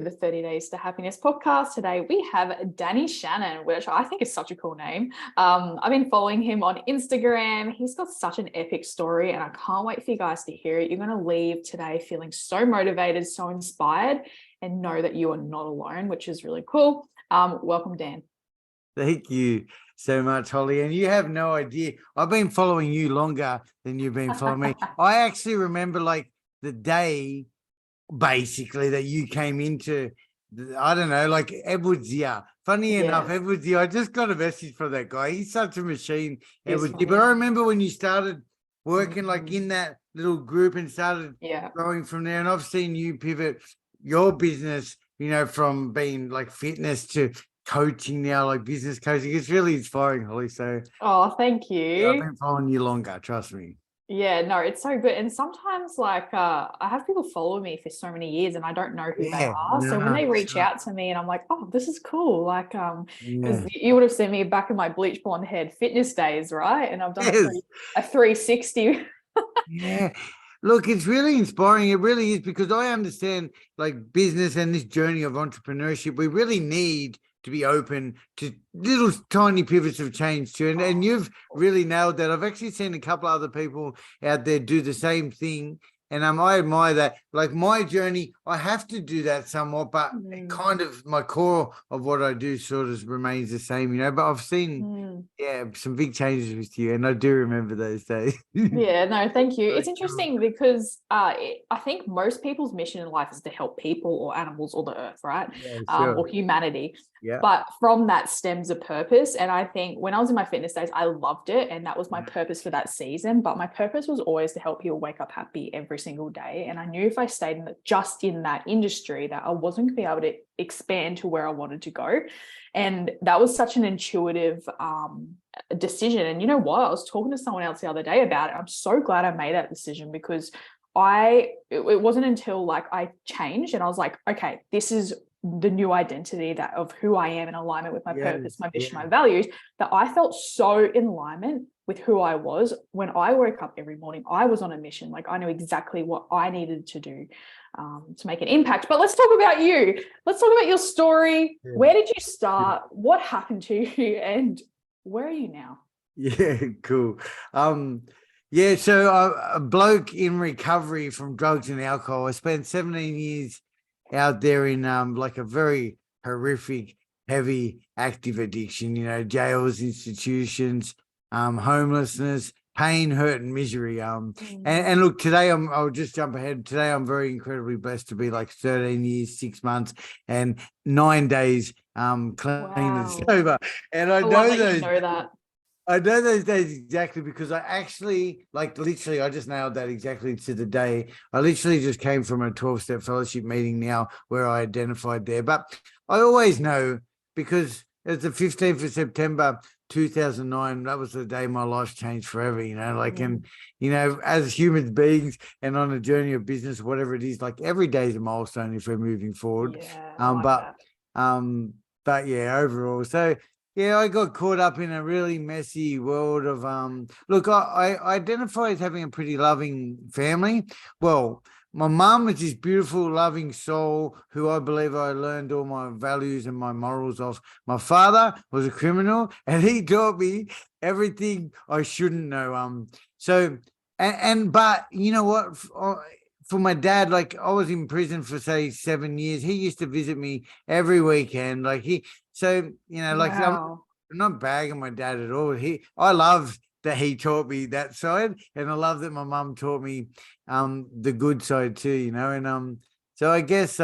the 30 Days to Happiness podcast. Today we have Danny Shannon, which I think is such a cool name. I've been following him on Instagram. He's got such an epic story and I can't wait for you guys to hear it. You're going to leave today feeling so motivated, so inspired, and know that you are not alone, which is really cool. Welcome, Dan. Thank you so much, Holly. And you have no idea. I've been following you longer than you've been following me. I actually remember like the day basically that you came into, I don't know, like Edwards year. Funny enough, Edwards year, I just got a message from that guy. He's such a machine, Edwards year. But I remember when you started working like in that little group and started growing from there. And I've seen you pivot your business, you know, from being like fitness to coaching now, like business coaching. It's really inspiring, Holly. So thank you. Yeah, I've been following you longer, trust me. Yeah, no, it's so good. And sometimes like I have people follow me for so many years and I don't know who they are. So when they reach out to me and I'm like, oh, this is cool. Like, because you would have seen me back in my bleach blonde head fitness days, right? And I've done a 360. Yeah. Look, it's really inspiring. It really is, because I understand like business and this journey of entrepreneurship. We really need to be open to little tiny pivots of change too. And you've really nailed that. I've actually seen a couple of other people out there do the same thing. And I admire that. Like my journey, I have to do that somewhat, but kind of my core of what I do sort of remains the same, you know. But I've seen, some big changes with you, and I do remember those days. Yeah, no, thank you. It's interesting because I think most people's mission in life is to help people or animals or the earth, right? Yeah, or humanity. Yeah. But from that stems a purpose. And I think when I was in my fitness days, I loved it. And that was my purpose for that season. But my purpose was always to help people wake up happy every single day. And I knew if I stayed in that industry that I wasn't going to be able to expand to where I wanted to go. And that was such an intuitive decision. And you know what? I was talking to someone else the other day about it. I'm so glad I made that decision, because it wasn't until like I changed and I was like, okay, this is the new identity that of who I am in alignment with my purpose, my vision, my values, that I felt so in alignment with who I was. When I woke up every morning, I was on a mission. Like I knew exactly what I needed to do to make an impact. But let's talk about you. Let's talk about your story. Yeah. Where did you start? What happened to you? And where are you now? Yeah, cool. So a bloke in recovery from drugs and alcohol. I spent 17 years out there in like a very horrific, heavy, active addiction, you know, jails, institutions, homelessness, pain, hurt, and misery. And look, today I'll just jump ahead. Today I'm very incredibly blessed to be like 13 years, 6 months, and 9 days clean and sober. And I know that. I know those days exactly, because I actually, like, literally, I just nailed that exactly to the day. I literally just came from a 12-step fellowship meeting now where I identified there. But I always know, because it's the 15th of September, 2009, that was the day my life changed forever, you know, like, and, you know, as human beings and on a journey of business, whatever it is, like every day is a milestone if we're moving forward. But yeah, overall. So, yeah, I got caught up in a really messy world of, look, I identify as having a pretty loving family. Well, my mum is this beautiful, loving soul who I believe I learned all my values and my morals off. My father was a criminal and he taught me everything I shouldn't know. But you know what? For my dad, like I was in prison for say 7 years. He used to visit me every weekend. I'm not bagging my dad at all. I love that he taught me that side, and I love that my mum taught me the good side too, you know. And so I guess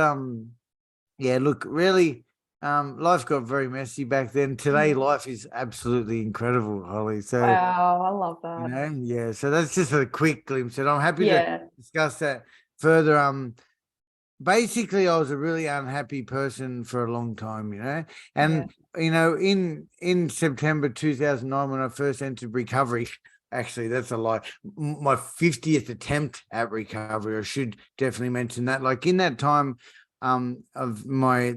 really life got very messy back then. Today life is absolutely incredible, Holly. So wow, I love that. You know, so that's just a quick glimpse, and I'm happy to discuss that further. Basically I was a really unhappy person for a long time, you know, and you know, in September 2009, when I first entered recovery, actually that's a lie, my 50th attempt at recovery, I should definitely mention that. Like in that time of my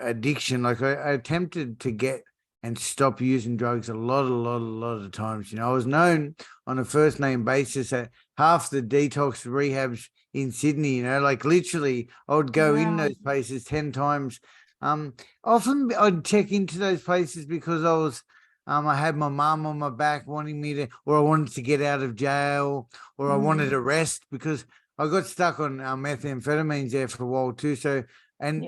addiction, like I attempted to get and stop using drugs a lot of times. You know, I was known on a first name basis at half the detox rehabs in Sydney, like literally I would go in those places 10 times. Often I'd check into those places because I had my mum on my back wanting me to, or I wanted to get out of jail, or I wanted a rest because I got stuck on methamphetamines there for a while too. So, and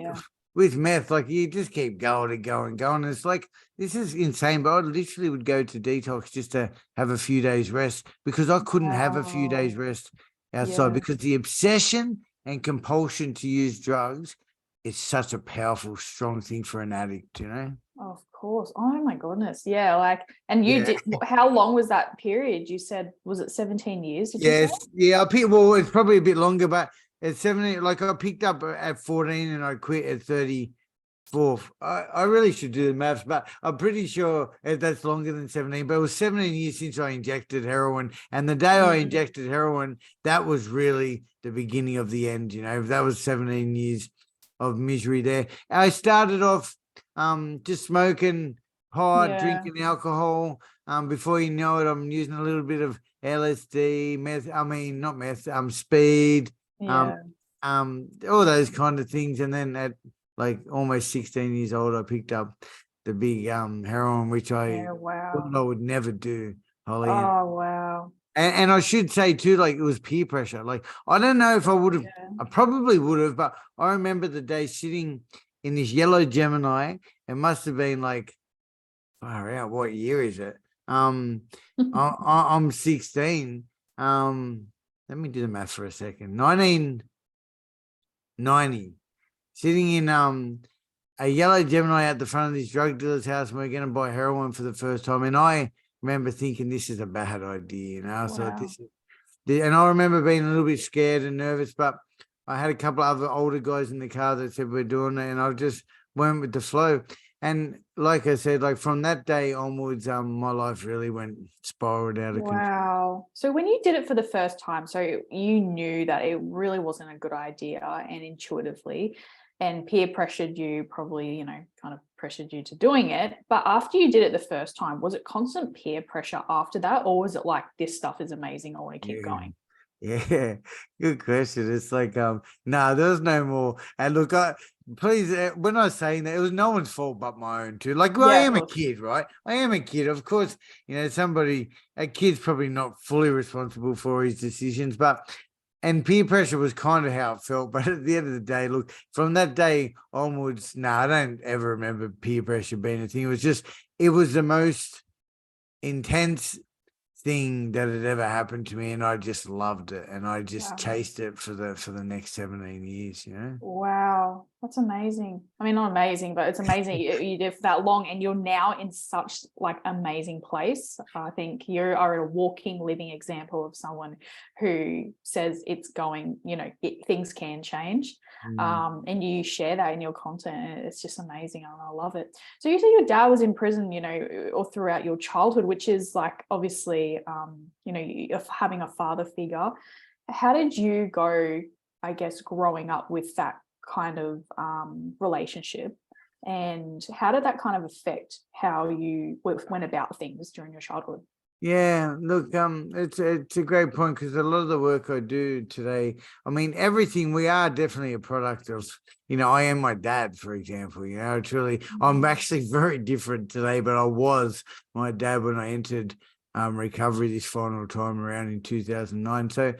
with meth, like you just keep going and going and going. It's like, this is insane, but I literally would go to detox just to have a few days rest because I couldn't have a few days rest outside because the obsession and compulsion to use drugs is such a powerful, strong thing for an addict, Of course. Oh my goodness. Yeah. Like, and you did, how long was that period? You said, was it 17 years? Did you say? Yeah. Well, it's probably a bit longer, but at 17, like I picked up at 14 and I quit at 34. I really should do the maths, but I'm pretty sure that's longer than 17. But it was 17 years since I injected heroin. And the day I injected heroin, that was really the beginning of the end. That was 17 years of misery there. I started off just smoking pot, drinking alcohol. Before you know it, I'm using a little bit of LSD, not meth, speed, all those kind of things. And then at like almost 16 years old, I picked up the big heroin, which I thought I would never do, Holly. Oh, wow. And I should say too, like it was peer pressure. Like, I don't know if I would have, I probably would have, but I remember the day sitting in this yellow Gemini. It must have been like, far out, what year is it? I'm 16. Let me do the math for a second. 1990. Sitting in a yellow Gemini at the front of this drug dealer's house, and we're going to buy heroin for the first time. And I remember thinking, this is a bad idea. I thought and I remember being a little bit scared and nervous, but I had a couple of other older guys in the car that said we're doing it, and I just went with the flow. And like I said, like from that day onwards, my life really spiraled out of control. Wow. So when you did it for the first time, so you knew that it really wasn't a good idea, and intuitively, and peer pressured you, probably, kind of pressured you to doing it. But after you did it the first time, was it constant peer pressure after that? Or was it like, this stuff is amazing, I want to keep going? Yeah, good question. It's like, no, there's no more. And look, please, when I was saying that, it was no one's fault but my own too. Like, well, I am a kid, right? I am a kid. Of course, a kid's probably not fully responsible for his decisions, and peer pressure was kind of how it felt. But at the end of the day, look, from that day onwards, I don't ever remember peer pressure being a thing. It was the most intense thing that had ever happened to me, and I just loved it, and I just chased it for the next 17 years. Wow, that's amazing. I mean, not amazing, but it's amazing you did for that long, and you're now in such like amazing place. I think you are a walking, living example of someone who says it's going, things can change. And you share that in your content, and it's just amazing, and I love it. So you said your dad was in prison, or throughout your childhood, which is like obviously, having a father figure. How did you go, I guess, growing up with that kind of relationship, and how did that kind of affect how you went about things during your childhood? Yeah, look, it's a great point, because a lot of the work I do today, I mean, everything, we are definitely a product of, I am my dad, for example, truly, I'm actually very different today, but I was my dad when I entered recovery this final time around in 2009. So,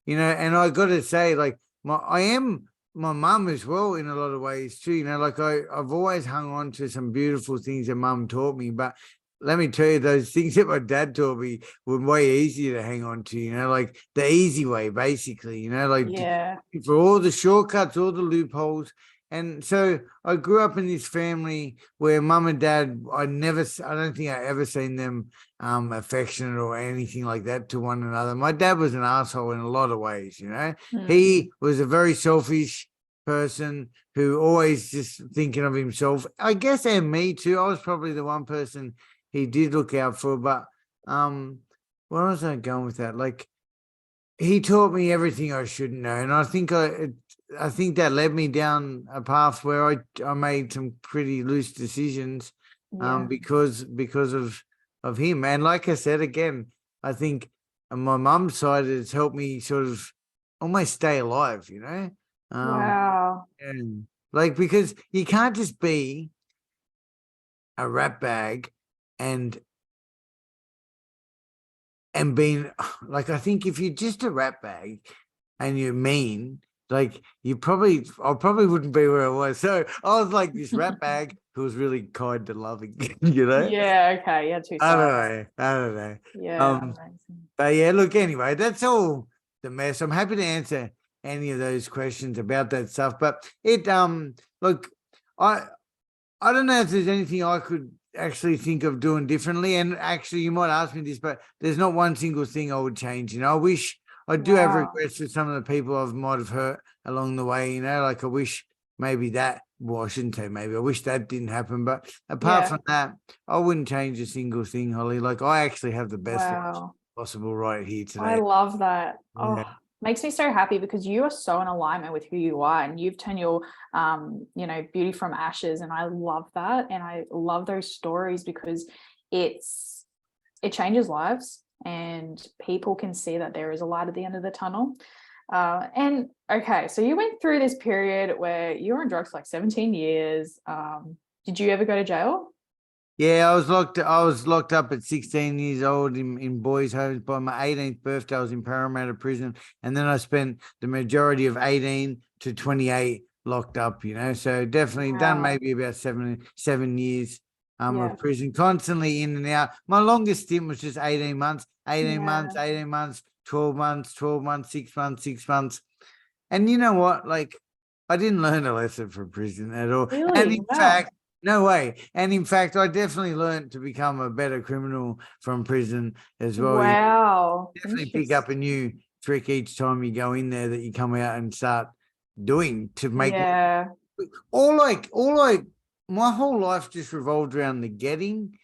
and I got to say, like, I am my mum as well in a lot of ways too, like I've always hung on to some beautiful things that mum taught me, but let me tell you, those things that my dad taught me were way easier to hang on to, like the easy way, basically, for all the shortcuts, all the loopholes. And so I grew up in this family where mum and dad, I don't think I ever seen them affectionate or anything like that to one another. My dad was an asshole in a lot of ways, He was a very selfish person who always just thinking of himself, I guess, and me too. I was probably the one person he did look out for, but where was I going with that? Like, he taught me everything I should know, and I think that led me down a path where I made some pretty loose decisions, because of him. And like I said again, I think on my mum's side, it's helped me sort of almost stay alive, Wow. And like, because you can't just be a rat bag and being like, I think if you're just a rat bag and you're mean, like I probably wouldn't be where I was. So I was like this rat bag who was really kind and loving, Yeah, okay. Yeah, two sides. I don't know. Yeah, amazing. But yeah, look, anyway, that's all the mess. I'm happy to answer any of those questions about that stuff. But look, I don't know if there's anything I could actually think of doing differently. And actually, you might ask me this, but there's not one single thing I would change. I wish I do have regrets with some of the people I might have hurt along the way. Like I wish maybe that. Well, I shouldn't say maybe. I wish that didn't happen. But apart from that, I wouldn't change a single thing, Holly. Like I actually have the best life possible right here today. I love that. Yeah. Oh, makes me so happy because you are so in alignment with who you are, and you've turned your beauty from ashes, and I love that. And I love those stories because it changes lives, and people can see that there is a light at the end of the tunnel. And okay, so you went through this period where you were on drugs for like 17 years. Did you ever go to jail? Yeah, I was locked up at 16 years old in boys' homes. By my 18th birthday, I was in Parramatta prison, and then I spent the majority of 18 to 28 locked up. So definitely done maybe about 7 years of prison, constantly in and out. My longest stint was just 18 months, 18 months, 12 months, 12 months, 6 months, 6 months. And you know what? Like, I didn't learn a lesson from prison at all. Really? And in fact, no way. And in fact, I definitely learned to become a better criminal from prison as well. Wow. You definitely pick up a new trick each time you go in there that you come out and start doing to make my whole life just revolved around the getting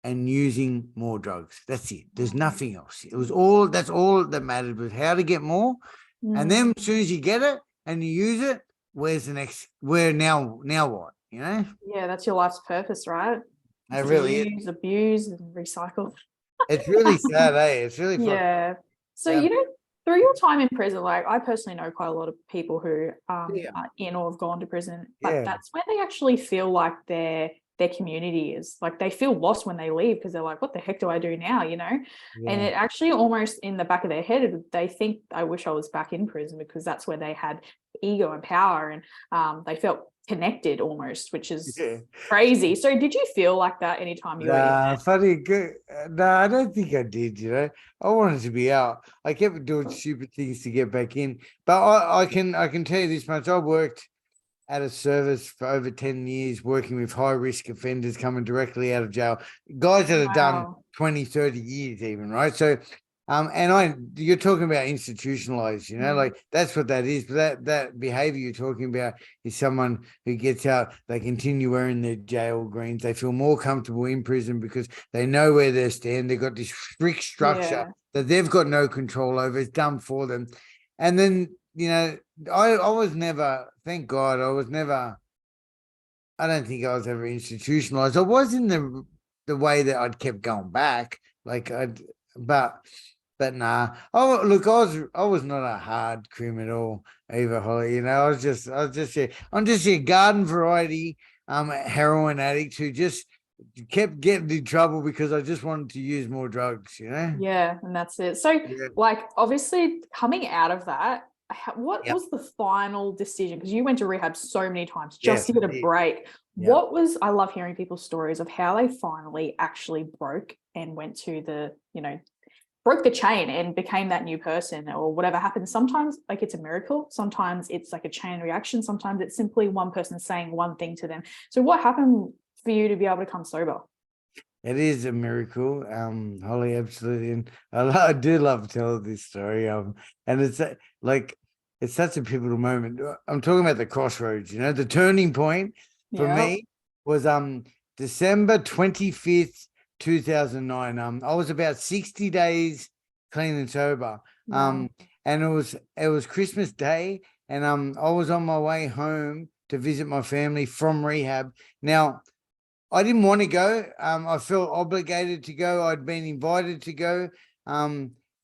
and using more drugs. That's it. There's nothing else. That's all that mattered, was how to get more. And then as soon as you get it and you use it, where's the next, now what? Yeah, that's your life's purpose, right? It really is. Abuse and recycle. It's really sad, It's really fun. Yeah. So, through your time in prison, like I personally know quite a lot of people who are in or have gone to prison, but that's where they actually feel like their community is. Like they feel lost when they leave because they're like, what the heck do I do now? And it actually almost in the back of their head, they think, I wish I was back in prison, because that's where they had ego and power, and they felt connected almost, which is crazy. So did you feel like that anytime you were in there? Funny, good. No, I don't think I did, I wanted to be out. I kept doing stupid things to get back in. But I can tell you this much. I worked at a service for over 10 years, working with high risk offenders coming directly out of jail, guys that have done 20, 30 years even, right? So you're talking about institutionalized, like that's what that is. But that behavior you're talking about is someone who gets out, they continue wearing their jail greens. They feel more comfortable in prison because they know where they stand. They've got this strict structure that they've got no control over. It's done for them. And then, I was never, thank God, I don't think I was ever institutionalized. I was in the way that I'd kept going back. But nah. Oh, look, I was not a hard criminal either, Holly. I'm just a garden variety heroin addict who just kept getting in trouble because I just wanted to use more drugs, Yeah, and that's it. So like obviously coming out of that, what was the final decision? Because you went to rehab so many times just to get a break. I love hearing people's stories of how they finally actually broke and went to broke the chain and became that new person, or whatever happened. Sometimes like it's a miracle. Sometimes it's like a chain reaction. Sometimes it's simply one person saying one thing to them. So what happened for you to be able to come sober? It is a miracle, Holly, absolutely. And I do love telling this story. And it's it's such a pivotal moment. I'm talking about the crossroads, the turning point for me was December 25th, 2009. I was about 60 days clean and sober. And it was Christmas Day, and I was on my way home to visit my family from rehab. Now, I didn't want to go. I felt obligated to go. I'd been invited to go.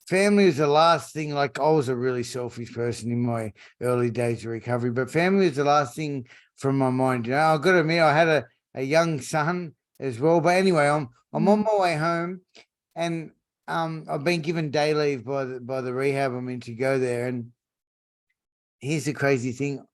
family was the last thing. Like, I was a really selfish person in my early days of recovery, but family was the last thing from my mind. You know, I've got to admit, I had a young son as well. But anyway, I'm on my way home, and I've been given day leave by the rehab I'm in to go there. And here's the crazy thing.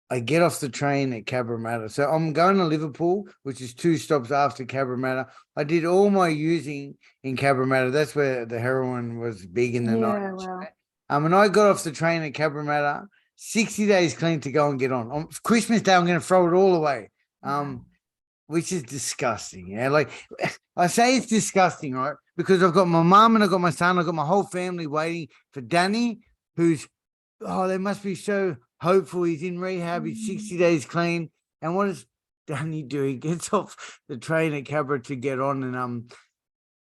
I get off the train at Parramatta. So I'm going to Liverpool, which is 2 stops after Parramatta. I did all my using in Parramatta. That's where the heroin was big in the night. Wow. And I got off the train at Parramatta, 60 days clean to go and get on. On Christmas Day, I'm going to throw it all away, which is disgusting. Yeah, like I say it's disgusting, right? Because I've got my mum and I've got my son, I've got my whole family waiting for Danny, who's, they must be so hopeful. He's in rehab. He's 60 days clean. And what does Danny do? He gets off the train at Cabra to get on. And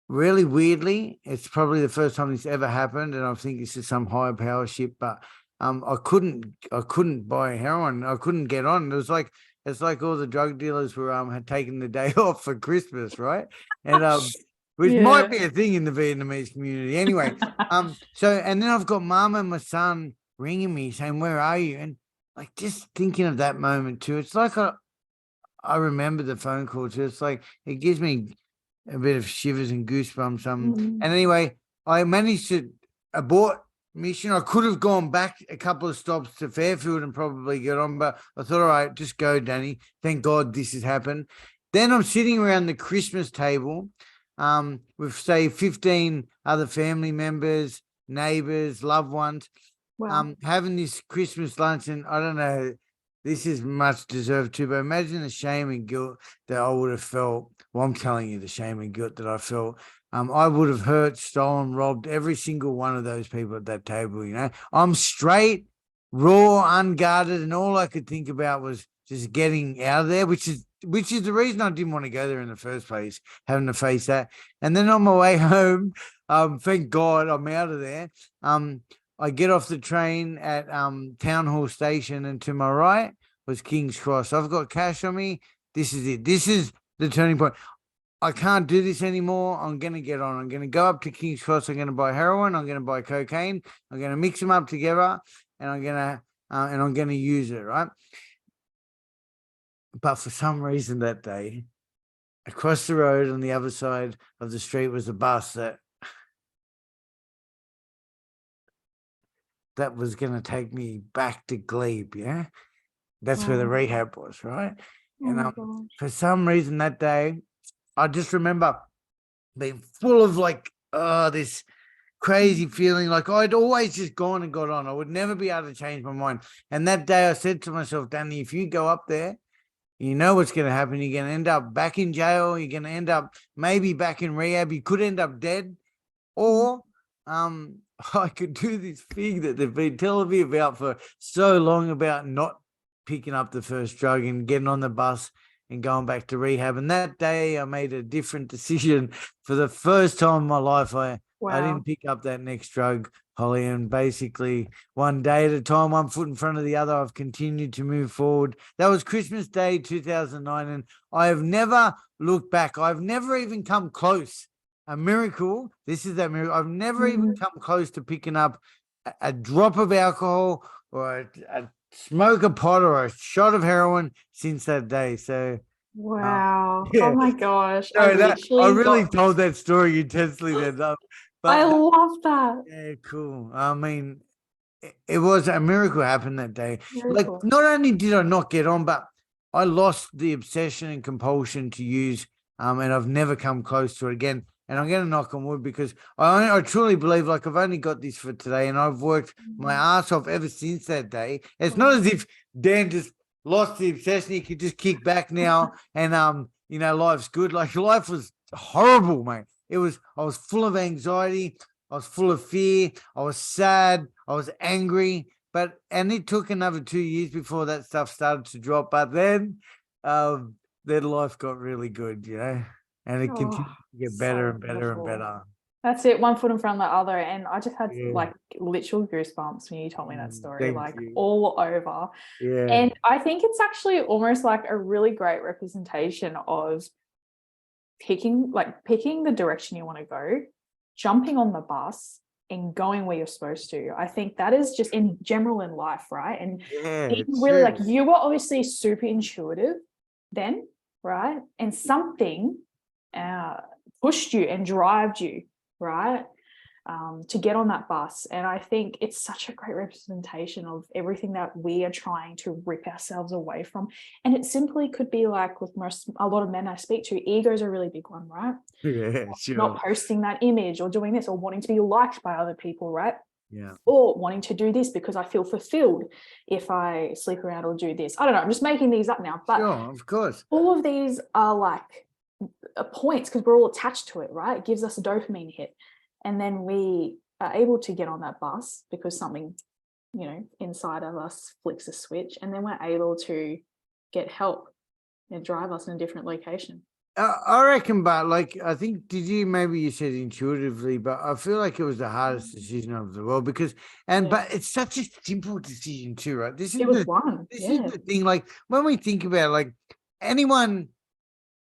really weirdly, it's probably the first time this ever happened. And I think this is some higher power ship. But I couldn't buy heroin. I couldn't get on. It's like all the drug dealers were had taken the day off for Christmas, right? And which might be a thing in the Vietnamese community. Anyway, so and then I've got mum and my son ringing me saying, "Where are you?" And like just thinking of that moment too, it's like I remember the phone call too. It's like it gives me a bit of shivers and goosebumps. And anyway, I managed to abort mission. I could have gone back a couple of stops to Fairfield and probably get on, but I thought, all right, just go, Danny. Thank God this has happened. Then I'm sitting around the Christmas table with say 15 other family members, neighbors, loved ones. Wow. Having this Christmas lunch, and I don't know, this is much deserved too, but imagine the shame and guilt that I would have felt. Well, I'm telling you the shame and guilt that I felt. I would have hurt, stolen, robbed every single one of those people at that table, you know. I'm straight, raw, unguarded, and all I could think about was just getting out of there, which is the reason I didn't want to go there in the first place, having to face that. And then on my way home, thank God I'm out of there. I get off the train at Town Hall Station, and to my right was King's Cross. I've got cash on me. This is it. This is the turning point. I can't do this anymore. I'm going to get on. I'm going to go up to King's Cross. I'm going to buy heroin. I'm going to buy cocaine. I'm going to mix them up together, and I'm going to use it, right? But for some reason that day, across the road on the other side of the street was a bus that was going to take me back to Glebe, yeah? That's where the rehab was, right? And for some reason that day, I just remember being full of like, this crazy feeling. Like I'd always just gone and got on. I would never be able to change my mind. And that day I said to myself, Danny, if you go up there, you know what's going to happen. You're going to end up back in jail. You're going to end up maybe back in rehab. You could end up dead. Or I could do this thing that they've been telling me about for so long about not picking up the first drug and getting on the bus and going back to rehab. And that day I made a different decision. For the first time in my life, I didn't pick up that next drug, Holly. And basically one day at a time, one foot in front of the other, I've continued to move forward. That was Christmas Day 2009. And I have never looked back. I've never even come close. A miracle. This is that miracle. I've never even come close to picking up a drop of alcohol or a smoke a pot or a shot of heroin since that day. So wow. Oh my gosh. I really told that story intensely then. But I love that. Yeah, cool. I mean, it was a miracle happened that day. Miracle. Like, not only did I not get on, but I lost the obsession and compulsion to use, and I've never come close to it again. And I'm going to knock on wood because I truly believe, like, I've only got this for today, and I've worked my ass off ever since that day. It's not as if Dan just lost the obsession. He could just kick back now and, you know, life's good. Like, life was horrible, mate. I was full of anxiety. I was full of fear. I was sad. I was angry. And it took another 2 years before that stuff started to drop. But then life got really good, you know? And it continued to get better and better and better. That's it, one foot in front of the other. And I just had like literal goosebumps when you told me that story, all over. Yeah. And I think it's actually almost like a really great representation of picking the direction you want to go, jumping on the bus and going where you're supposed to. I think that is just in general in life, right? And it's really, true. like, you were obviously super intuitive then, right? And something pushed you and drove you, right, to get on that bus. And I think it's such a great representation of everything that we are trying to rip ourselves away from. And it simply could be like with a lot of men I speak to, ego is a really big one, right? Yeah, sure. Not posting that image or doing this or wanting to be liked by other people, right? Yeah. Or wanting to do this because I feel fulfilled if I sleep around or do this. I don't know. I'm just making these up now. But sure, of course. All of these are like points because we're all attached to it, right? It gives us a dopamine hit. And then we are able to get on that bus because something, inside of us flicks a switch. And then we're able to get help and drive us in a different location. I reckon, but like, I think, maybe you said intuitively, but I feel like it was the hardest decision of the world because, but it's such a simple decision too, right? This is the thing. Like when we think about like anyone,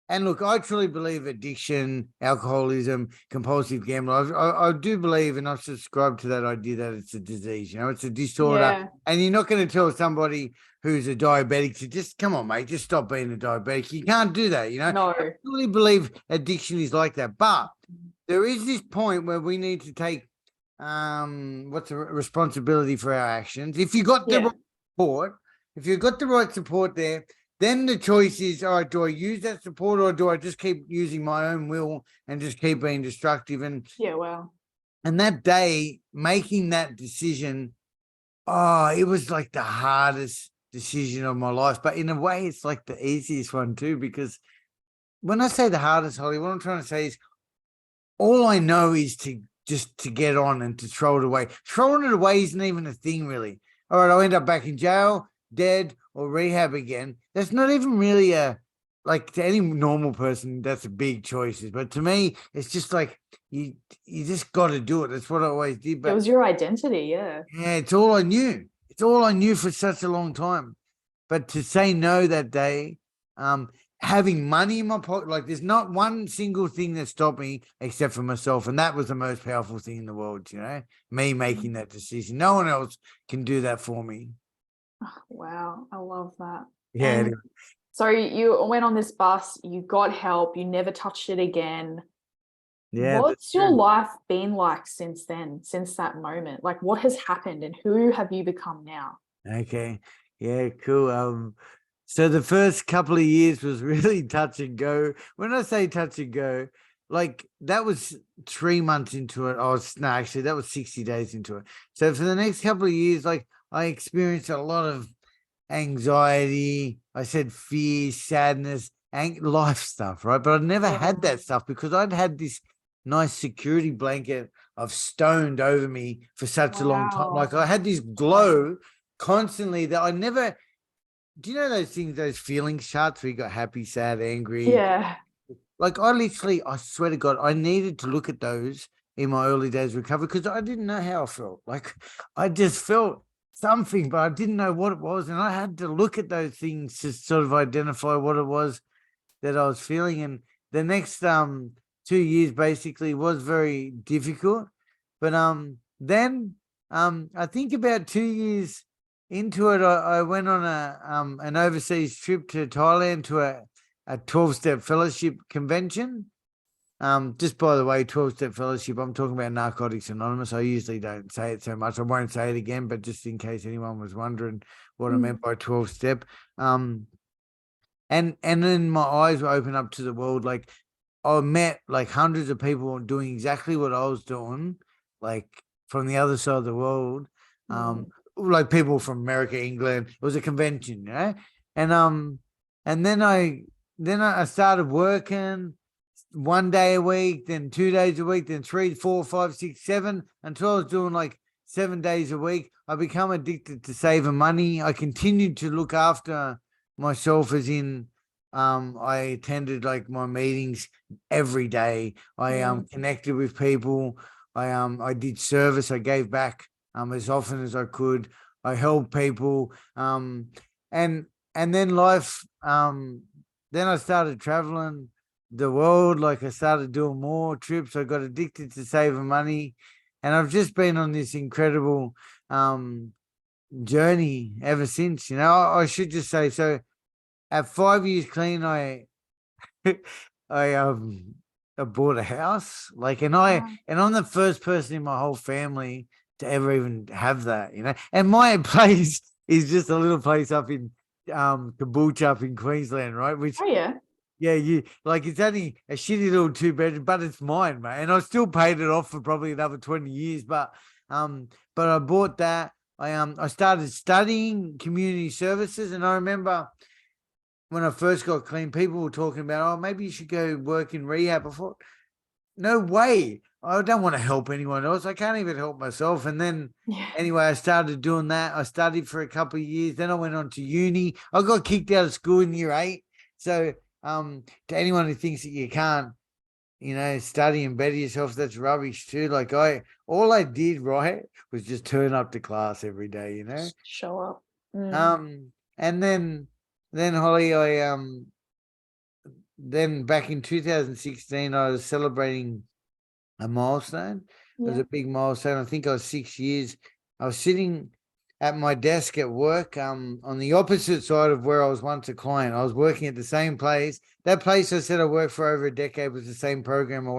and look, I truly believe addiction, alcoholism, compulsive gambling. I do believe, and I subscribe to that idea that it's a disease. It's a disorder, and you're not going to tell somebody who's a diabetic to just come on, mate, just stop being a diabetic. You can't do that. No. I truly believe addiction is like that, but there is this point where we need to take what's the responsibility for our actions. If you got the right support, if you've got the right support there. Then the choice is, all right, do I use that support or do I just keep using my own will and just keep being destructive? And and that day, making that decision, it was like the hardest decision of my life. But in a way, it's like the easiest one too, because when I say the hardest, Holly, what I'm trying to say is all I know is to get on and to throw it away. Throwing it away isn't even a thing, really. All right, I'll end up back in jail, dead, or rehab again. That's not even really like to any normal person, that's a big choice. But to me, it's just like you just got to do it. That's what I always did. But it was your identity, yeah. It's all I knew. It's all I knew for such a long time. But to say no that day, having money in my pocket, like there's not one single thing that stopped me except for myself. And that was the most powerful thing in the world, me making that decision. No one else can do that for me. Oh, wow, I love that. Yeah. So you went on this bus, you got help, you never touched it again. Yeah. What's your life been like since then, since that moment? Like what has happened and who have you become now? Okay. Yeah, cool. So the first couple of years was really touch and go. When I say touch and go, like that was 3 months into it. Actually, that was 60 days into it. So for the next couple of years, like I experienced a lot of anxiety. I said fear, sadness, life stuff, right? But I'd never had that stuff because I'd had this nice security blanket of stoned over me for such a long time. Like I had this glow constantly that I never. Do you know those things, those feeling charts where you got happy, sad, angry? Yeah. Like I swear to God, I needed to look at those in my early days of recovery because I didn't know how I felt. Like I just felt something, but I didn't know what it was. And I had to look at those things to sort of identify what it was that I was feeling. And the next 2 years basically was very difficult. But then I think about 2 years into it, I went on an overseas trip to Thailand to a 12-step fellowship convention. Just by the way, 12-step fellowship, I'm talking about Narcotics Anonymous. I usually don't say it so much. I won't say it again, but just in case anyone was wondering what I meant by 12-step. And then my eyes were opened up to the world. Like I met like hundreds of people doing exactly what I was doing, like from the other side of the world. Like people from America, England. It was a convention, and then I started working 1 day a week, then 2 days a week, then 3, 4, 5, 6, 7, until I was doing like 7 days a week. I become addicted to saving money. I continued to look after myself, as in I attended like my meetings every day. I connected with people. I did service. I gave back as often as I could. I helped people. And then life, then I started traveling the world. Like I started doing more trips. I got addicted to saving money. And I've just been on this incredible journey ever since. You know, I should just say, so at 5 years clean, I I bought a house, like, and I'm the first person in my whole family to ever even have that, you know. And my place is just a little place up in Caboolture up in Queensland, right? Which yeah, you like, it's only a shitty little 2-bedroom, but it's mine, mate. And I still paid it off for probably another 20 years. But I bought that. I started studying community services, and I remember when I first got clean, people were talking about, oh, maybe you should go work in rehab. I thought, no way. I don't want to help anyone else. I can't even help myself. And then anyway, I started doing that. I studied for a couple of years. Then I went on to uni. I got kicked out of school in year 8. So to anyone who thinks that you can't, you know, study and better yourself, that's rubbish too. Like all I did, right, was just turn up to class every day, you know. Just show up. And then Holly, then back in 2016, I was celebrating a milestone. It was a big milestone. I think I was 6 years. I was sitting at my desk at work, on the opposite side of where I was once a client. I was working at the same place. That place I said I worked for over a decade was the same program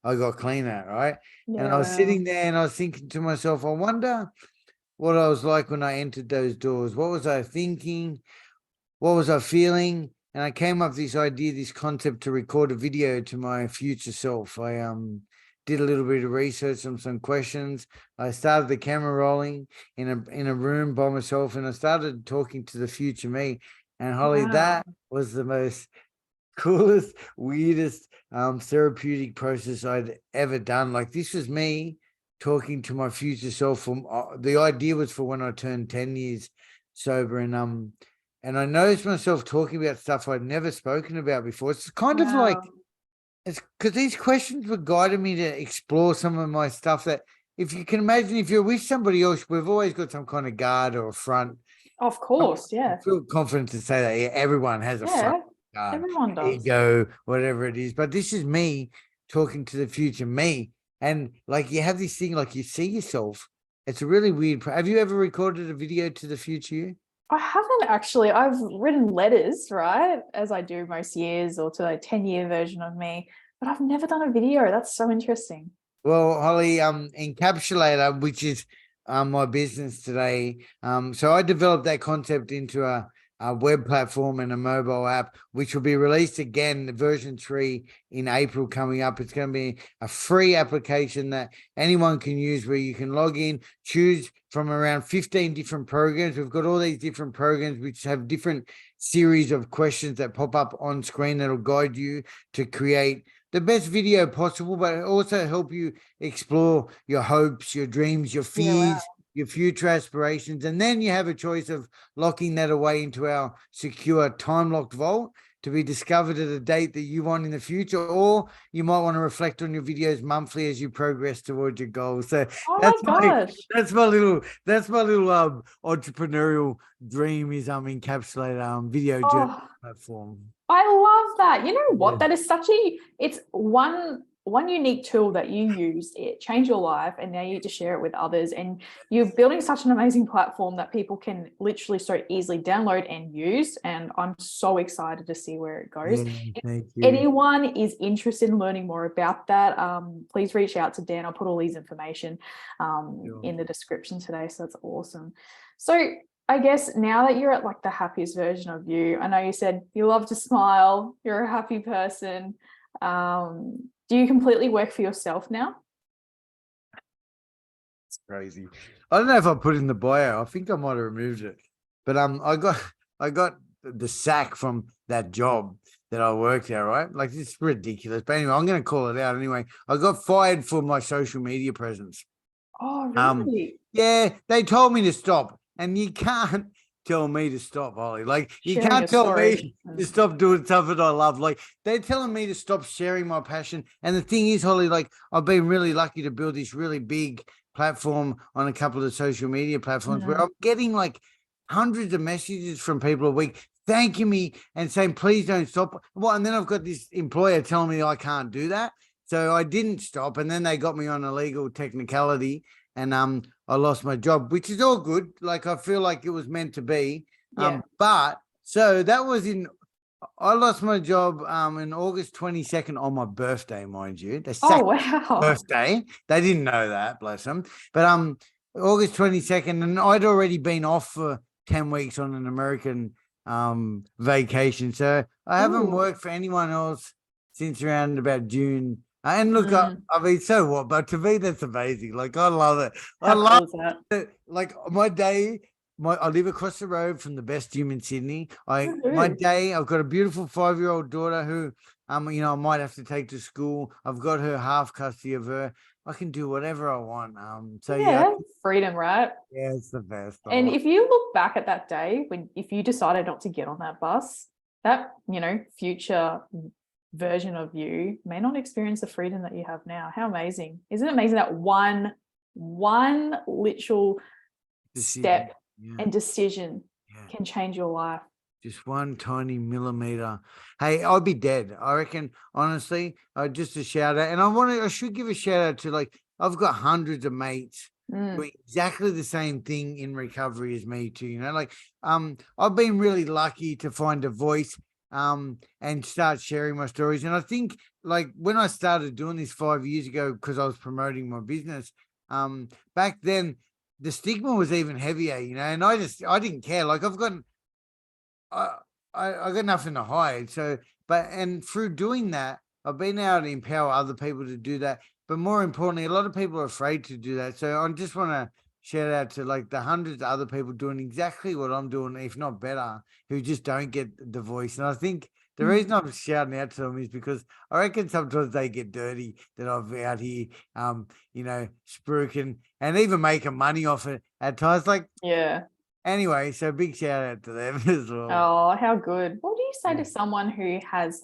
I got clean at, right? And I was sitting there and I was thinking to myself, I wonder what I was like when I entered those doors. What was I thinking? What was I feeling? And I came up with this idea, this concept to record a video to my future self. I did a little bit of research on some questions. I started the camera rolling in a room by myself, and I started talking to the future me. And Holly, that was the most coolest, weirdest therapeutic process I'd ever done. Like, this was me talking to my future self. From the idea was for when I turned 10 years sober, and I noticed myself talking about stuff I'd never spoken about before. It's kind of like, it's because these questions were guiding me to explore some of my stuff that, if you can imagine, if you're with somebody else, we've always got some kind of guard or a front. Of course, I feel confident to say that everyone has a front guard, everyone does. ego, whatever it is. But this is me talking to the future me. And like, you have this thing, like, you see yourself. It's a really weird. Have you ever recorded a video to the future you? I haven't actually. I've written letters, right, as I do most years, or to a 10-year version of me, but I've never done a video. That's so interesting. Well, Holly, Encapsulator, which is my business today. So I developed that concept into a web platform and a mobile app, which will be released again, version 3 in April coming up. It's going to be a free application that anyone can use, where you can log in, choose from around 15 different programs. We've got all these different programs which have different series of questions that pop up on screen that'll guide you to create the best video possible, but also help you explore your hopes, your dreams, your fears, your future aspirations. And then you have a choice of locking that away into our secure time-locked vault to be discovered at a date that you want in the future, or you might want to reflect on your videos monthly as you progress towards your goals. So that's my little entrepreneurial dream, is encapsulate video journey platform. I love that. You know what? That is it's one unique tool that you use. It changed your life, and now you get to share it with others. And you're building such an amazing platform that people can literally so easily download and use. And I'm so excited to see where it goes. If anyone is interested in learning more about that, please reach out to Dan. I'll put all these information in the description today. So that's awesome. So I guess now that you're at like the happiest version of you, I know you said you love to smile, you're a happy person. Do you completely work for yourself now? It's crazy. I don't know if I put in the bio. I think I might have removed it. But I got the sack from that job that I worked at, right? Like, it's ridiculous. But anyway, I'm going to call it out anyway. I got fired for my social media presence. Oh, really? Yeah, they told me to stop. And you can't tell me to stop, Holly. Like, you can't tell me to stop doing stuff that I love. Like, they're telling me to stop sharing my passion. And the thing is, Holly, like, I've been really lucky to build this really big platform on a couple of the social media platforms where I'm getting like hundreds of messages from people a week thanking me and saying, please don't stop. Well, and then I've got this employer telling me I can't do that. So I didn't stop, and then they got me on a legal technicality, and I lost my job, which is all good. Like I feel like it was meant to be. But so that was I lost my job in August 22nd on my birthday, mind you. The second birthday. They didn't know that, bless them. But August 22nd, and I'd already been off for 10 weeks on an American vacation. So I haven't worked for anyone else since around about June. And look, I mean, so what? But to me, that's amazing. Like, I love it. I love it. Like, my day, I live across the road from the best gym in Sydney. My day, I've got a beautiful 5-year-old daughter who, I might have to take to school. I've got her half custody of her. I can do whatever I want. So freedom, right? Yeah, it's the best. And if you look back at that day, if you decided not to get on that bus, that, future version of you may not experience the freedom that you have now. How amazing. Isn't it amazing that one literal step and decision can change your life? Just one tiny millimeter. Hey, I'd be dead. I reckon, honestly, just a shout out. And I should give a shout out to, like, I've got hundreds of mates doing exactly the same thing in recovery as me too. I've been really lucky to find a voice and start sharing my stories. And I think, like, when I started doing this 5 years ago, because I was promoting my business, back then the stigma was even heavier, and I didn't care. Like, I got nothing to hide. So, and through doing that, I've been able to empower other people to do that. But more importantly, a lot of people are afraid to do that. So I just want to shout out to, like, the hundreds of other people doing exactly what I'm doing, if not better, who just don't get the voice. And I think the reason I'm shouting out to them is because I reckon sometimes they get dirty that I'm out here, spruiking and even making money off it at times. Like, anyway, so big shout out to them as well. Oh, how good. What do you say to someone who has,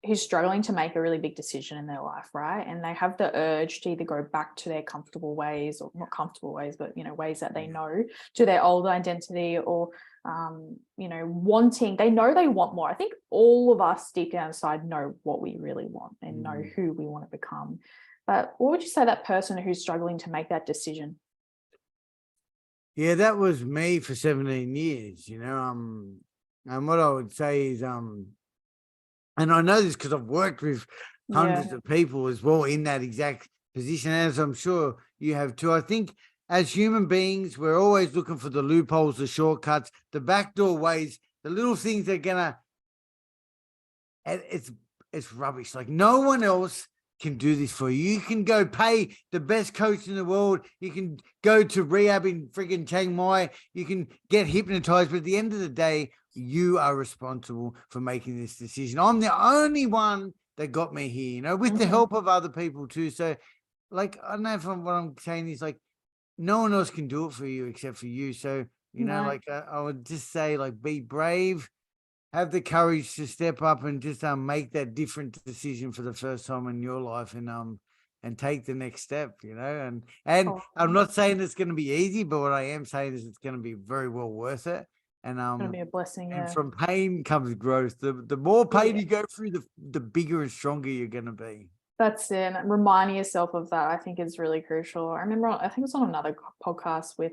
who's struggling to make a really big decision in their life, right? And they have the urge to either go back to their comfortable ways, or not comfortable ways, but, ways that they know, to their old identity, or, they know they want more. I think all of us deep down inside know what we really want and know who we want to become. But what would you say to that person who's struggling to make that decision? Yeah, that was me for 17 years, and what I would say is, and I know this because I've worked with hundreds of people as well in that exact position, as I'm sure you have too. I think as human beings, we're always looking for the loopholes, the shortcuts, the backdoor ways, the little things that are it's rubbish. Like, no one else can do this for you. You can go pay the best coach in the world. You can go to rehab in friggin' Chiang Mai. You can get hypnotized. But at the end of the day, you are responsible for making this decision. I'm the only one that got me here, with the help of other people too. So, like, I don't know if what I'm saying is, like, no one else can do it for you except for you. So, I would just say, like, be brave. Have the courage to step up and just make that different decision for the first time in your life, and take the next step, and I'm not saying it's going to be easy, but what I am saying is it's going to be very well worth it. And it's going to be a blessing. And from pain comes growth. The more pain you go through, the bigger and stronger you're going to be. That's it. And reminding yourself of that, I think, is really crucial. I remember, I think it was on another podcast with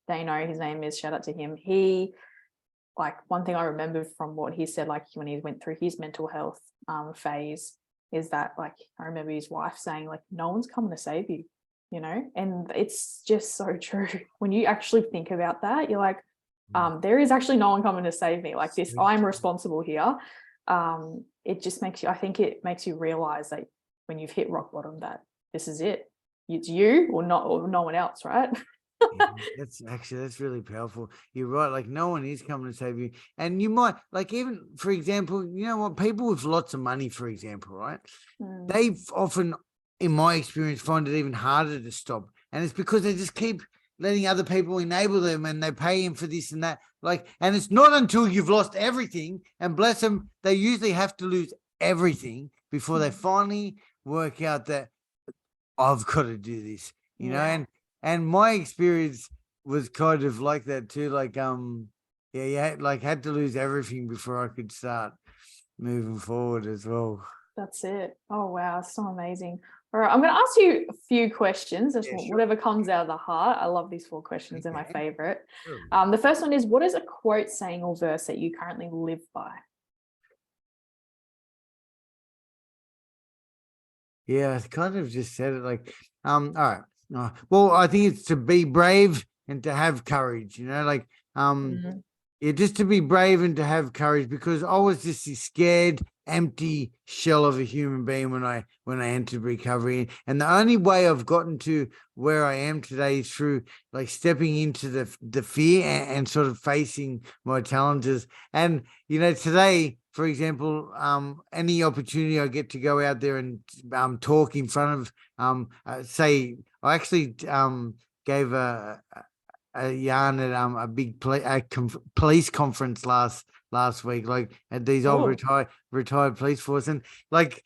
Dano, his name is, shout out to him. He, like, one thing I remember from what he said, like, when he went through his mental health phase, is that, like, I remember his wife saying, like, no one's coming to save you, and it's just so true. When you actually think about that, you're like, there is actually no one coming to save me. Like, this, I'm responsible here. It just makes you, I think it makes you realize that when you've hit rock bottom, that this is it. It's you or no one else, right? That's really powerful. You're right. Like, no one is coming to save you. And you might, like, even, for example, people with lots of money, for example, right? They often, in my experience, find it even harder to stop. And it's because they just keep letting other people enable them, and they pay him for this and that. Like, and it's not until you've lost everything, and bless them, they usually have to lose everything before they finally work out that I've got to do this, and my experience was kind of like that too. Like, had to lose everything before I could start moving forward as well. That's it. Oh, wow. So amazing. All right. I'm going to ask you a few questions. Just Yeah, sure. whatever comes out of the heart. I love these 4 questions. They're my Okay. favorite. Sure. The first one is, what is a quote, saying, or verse that you currently live by? Yeah, I kind of just said it like, all right. Well, I think it's to be brave and to have courage, like, Mhm. yeah, just to be brave and to have courage, because I was just this scared, empty shell of a human being when I entered recovery. And the only way I've gotten to where I am today is through like stepping into the fear and sort of facing my challenges. And today, for example, any opportunity I get to go out there and talk in front of say, I actually gave a yarn at a big police conference last week, like at these old Oh, retired police force, and like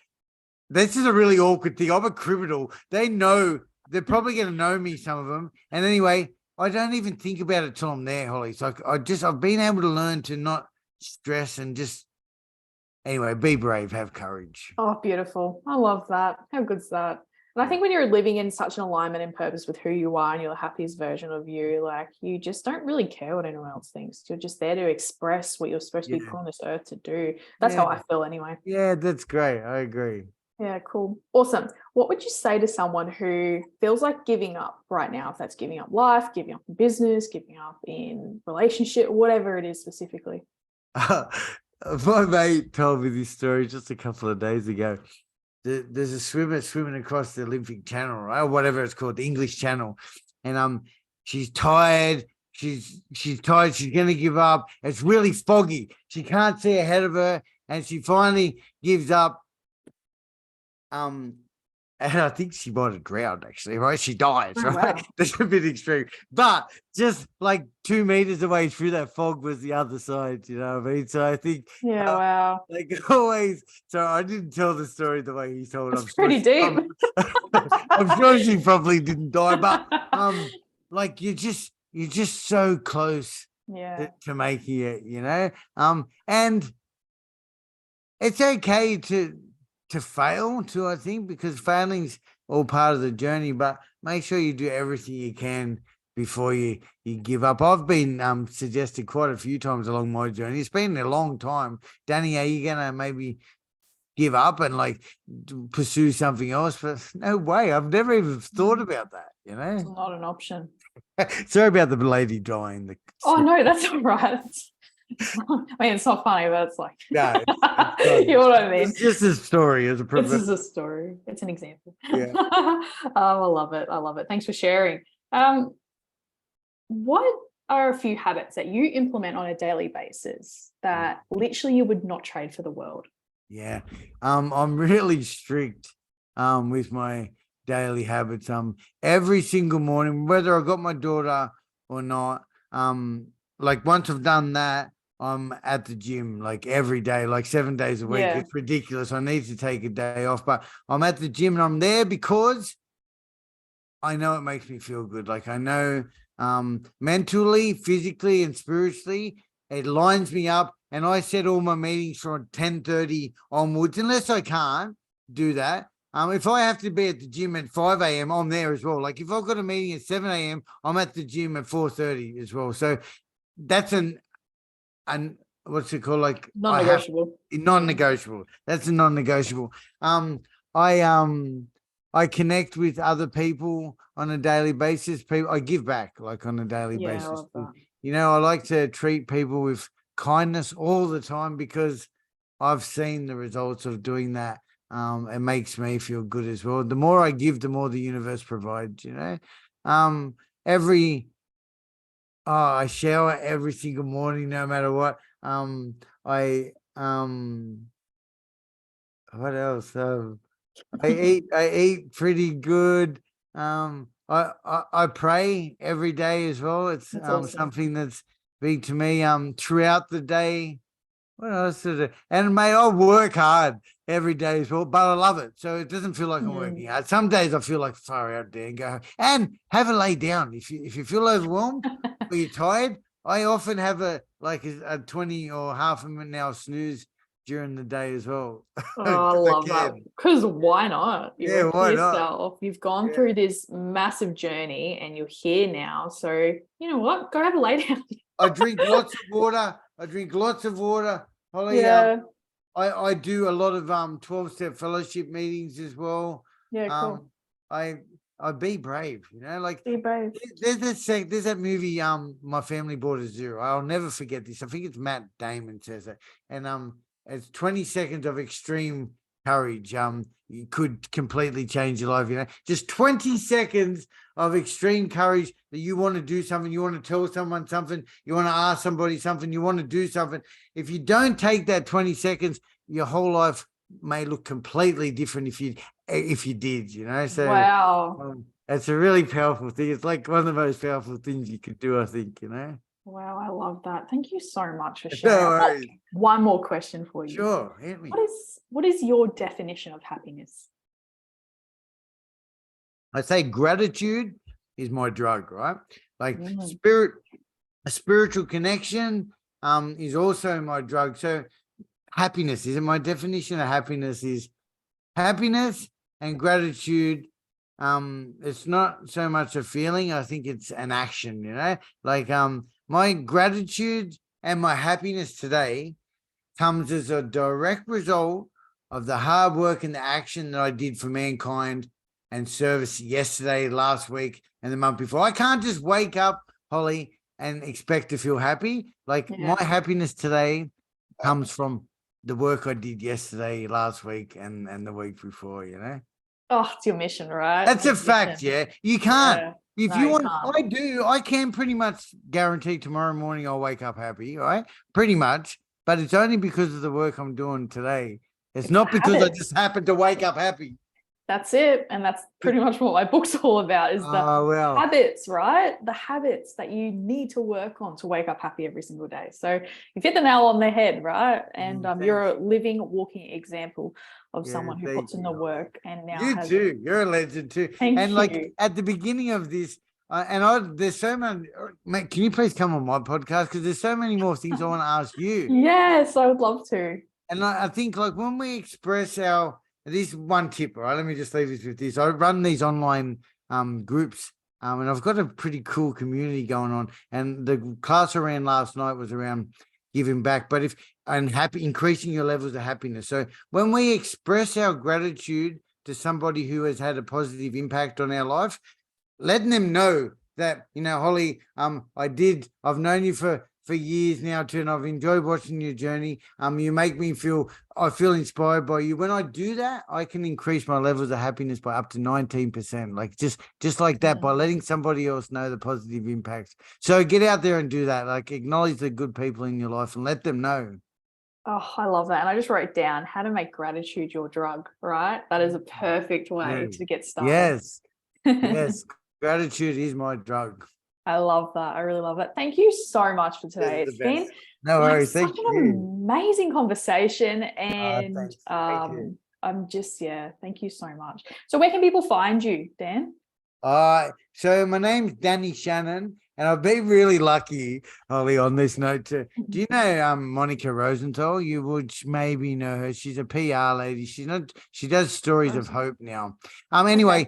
this is a really awkward thing. I'm a criminal. They know they're probably going to know me, some of them, and anyway, I don't even think about it till I'm there, Holly. So I've been able to learn to not stress and just anyway be brave, have courage. oh, beautiful. I love that. How good's that? And I think when you're living in such an alignment and purpose with who you are and you're the happiest version of you, like you just don't really care what anyone else thinks. You're just there to express what you're supposed to be Yeah, put on this earth to do. That's yeah, how I feel anyway. yeah. That's great. I agree. Yeah, cool. Awesome. What would you say to someone who feels like giving up right now? If that's giving up life, giving up in business, giving up in relationship, whatever it is specifically. My mate told me this story just a couple of days ago. There's a swimmer swimming across the Olympic Channel, right? Or whatever it's called, the English Channel. And she's tired. She's tired. She's gonna give up. It's really foggy. She can't see ahead of her. And she finally gives up. And I think she might have drowned, actually, right? She dies, Oh, right? wow. That's a bit extreme. But just like 2 meters away through that fog was the other side, you know what I mean? So I think, Yeah, wow. like always, so I didn't tell the story the way he told it. That's pretty deep. I'm sure she probably didn't die, but like you're just so close Yeah. to making it, and it's okay to fail too, I think, because failing's all part of the journey, but make sure you do everything you can before you give up. I've been suggested quite a few times along my journey. It's been a long time. Danny, are you gonna maybe give up and like pursue something else? But no way. I've never even thought about that, It's not an option. Sorry about the lady dying. Oh, no, that's all right. I mean, it's not funny, but it's like, No, you know what I mean? It's just a story as a This is a story. It's an example. Yeah. I love it. I love it. Thanks for sharing. What are a few habits that you implement on a daily basis that literally you would not trade for the world? Yeah. I'm really strict with my daily habits. Every single morning, whether I got my daughter or not, like once I've done that, I'm at the gym like every day, like 7 days a week. Yeah. It's ridiculous. I need to take a day off, but I'm at the gym and I'm there because I know it makes me feel good. Like I know mentally, physically, and spiritually, it lines me up. And I set all my meetings from 10:30 onwards, unless I can't do that. If I have to be at the gym at 5 a.m., I'm there as well. Like if I've got a meeting at 7 a.m., I'm at the gym at 4:30 as well. So that's an what's it called? Like Non-negotiable. Non-negotiable. That's a non-negotiable. I connect with other people on a daily basis. I give back like on a daily Yeah, I basis. love that. I like to treat people with kindness all the time because I've seen the results of doing that. It makes me feel good as well. The more I give, the more the universe provides, I shower every single morning, no matter what. I what else? I eat pretty good. I pray every day as well. It's That's awesome. something that's big to me. Throughout the day. What else is it? And mate, I work hard every day as well, but I love it. So it doesn't feel like I'm working hard. Some days I feel like far out there and go and have a lay down. If you feel overwhelmed or you're tired, I often have a 20 or half a minute now snooze during the day as well. Oh, I love that. Because why not? You work for why yourself. You've gone through this massive journey and you're here now. So you know what? Go have a lay down. I drink lots of water. Holly, Yeah. I do a lot of 12-step fellowship meetings as well. Yeah, cool. I be brave, you know, like Be brave. there's that movie, My Family Bought a Zoo. I'll never forget this. I think it's Matt Damon says it. And it's 20 seconds of extreme courage. You could completely change your life, you know. Just 20 seconds of extreme courage that you want to do something, you want to tell someone something, you want to ask somebody something, you want to do something. If you don't take that 20 seconds, your whole life may look completely different if you did, you know. So wow, it's a really powerful thing. It's like one of the most powerful things you could do, I think, you know. Wow, I love that. Thank you so much for sharing. One more question for you. Sure, hit me. What is your definition of happiness? I say gratitude is my drug, right? Like a spiritual connection is also my drug. So happiness is my definition of happiness is happiness and gratitude. It's not so much a feeling. I think it's an action, you know, like my gratitude and my happiness today comes as a direct result of the hard work and the action that I did for mankind and service yesterday, last week, and the month before. I can't just wake up, Holly, and expect to feel happy. Like my happiness today comes from the work I did yesterday, last week, and the week before, you know? Oh, it's your mission, right? That's a fact, yeah. You can't. If you want, can't. I can pretty much guarantee tomorrow morning I'll wake up happy, right? Pretty much. But it's only because of the work I'm doing today. It's not because I just happened to wake up happy. That's it. And that's pretty much what my book's all about is the habits, right? The habits that you need to work on to wake up happy every single day. So you've hit the nail on the head, right? And you're a living, walking example of someone who puts in the work and now you're a legend too. Thank you. Like at the beginning of this, there's so many, mate, can you please come on my podcast? Because there's so many more things I want to ask you. Yes, I would love to. And I think like when we express this one tip, all right, let me just leave this with this. I run these online groups and I've got a pretty cool community going on. And the class I ran last night was around giving back, but increasing your levels of happiness. So when we express our gratitude to somebody who has had a positive impact on our life, letting them know that, you know, Holly, I've known you for years now too, and I've enjoyed watching your journey. You make me I feel inspired by you. When I do that, I can increase my levels of happiness by up to 19%. Like just like that, by letting somebody else know the positive impacts. So get out there and do that. Like acknowledge the good people in your life and let them know. Oh, I love that. And I just wrote down how to make gratitude your drug, right? That is a perfect way to get started. Yes. Gratitude is my drug. I love that. I really love it. Thank you so much for today. It's been such an amazing conversation. And I'm just, thank you so much. So where can people find you, Dan? So my name's Danny Shannon, and I've been really lucky, Holly, on this note too. Do you know Monica Rosenthal? You would maybe know her. She's a PR lady. She does stories of hope now. Anyway,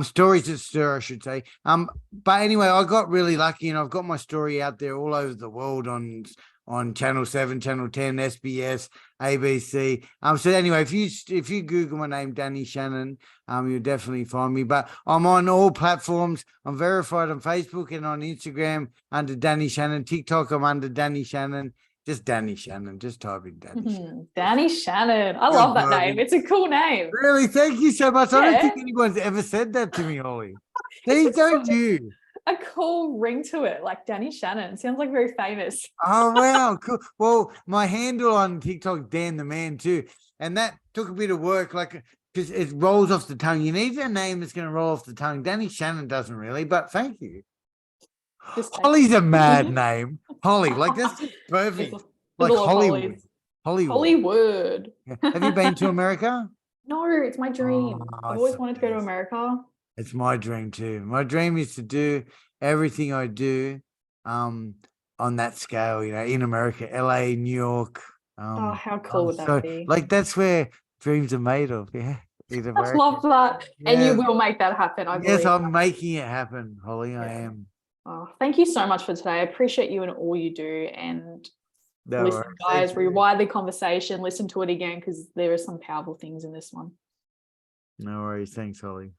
stories that stir, I should say. But anyway, I got really lucky, and I've got my story out there all over the world on Channel 7, Channel 10, SBS, ABC. So anyway, if you Google my name, Danny Shannon, you'll definitely find me. But I'm on all platforms. I'm verified on Facebook and on Instagram under Danny Shannon. TikTok, I'm under Danny Shannon. Just Danny Shannon. Just type in Danny Shannon. Danny Shannon. I love that name. It's a cool name. Really? Thank you so much. I don't think anyone's ever said that to me, Holly. Please don't you? A cool ring to it, like Danny Shannon. Sounds like very famous. Oh, wow. Cool. Well, my handle on TikTok, Dan the Man, too. And that took a bit of work, like, because it rolls off the tongue. You need a name that's going to roll off the tongue. Danny Shannon doesn't really, but thank you. Holly's a mad name. Holly, like that's just perfect. Like Hollywood. Hollywood. Have you been to America? No, it's my dream. I've always wanted to go to America. It's my dream too. My dream is to do everything I do on that scale, you know, in America, LA, New York, Oh, how cool would that be? Like that's where dreams are made of. Yeah. I love that. And you will make that happen, I believe. Yes, I'm making it happen, Holly. I am. Oh, thank you so much for today. I appreciate you and all you do. And listen, Worries. guys, rewind the conversation, listen to it again, because there are some powerful things in this one. No worries. Thanks, Holly.